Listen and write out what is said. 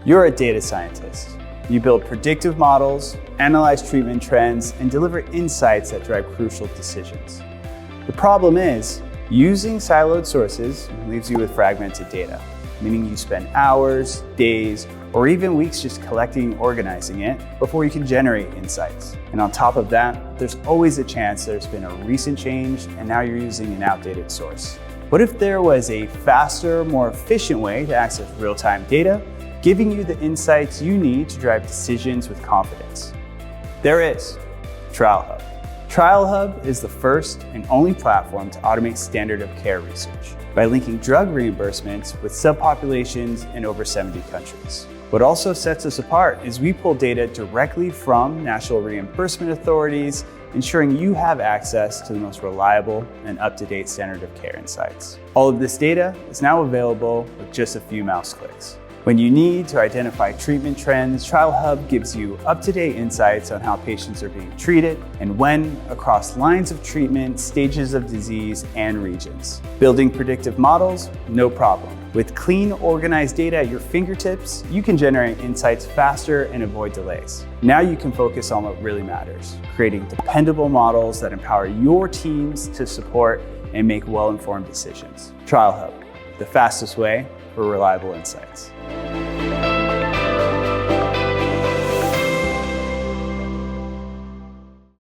You're a data scientist. You build predictive models, analyze treatment trends, and deliver insights that drive crucial decisions. The problem is, using siloed sources leaves you with fragmented data, meaning you spend hours, days, or even weeks just collecting and organizing it before you can generate insights. And on top of that, there's always a chance there's been a recent change and now you're using an outdated source. What if there was a faster, more efficient way to access real-time data, giving you the insights you need to drive decisions with confidence? There is TrialHub. TrialHub is the first and only platform to automate standard of care research by linking drug reimbursements with subpopulations in over 70 countries. What also sets us apart is we pull data directly from national reimbursement authorities, ensuring you have access to the most reliable and up-to-date standard of care insights. All of this data is now available with just a few mouse clicks. When you need to identify treatment trends, TrialHub gives you up-to-date insights on how patients are being treated and when across lines of treatment, stages of disease, and regions. Building predictive models? No problem. With clean, organized data at your fingertips, you can generate insights faster and avoid delays. Now you can focus on what really matters, creating dependable models that empower your teams to support and make well-informed decisions. TrialHub, the fastest way for reliable insights.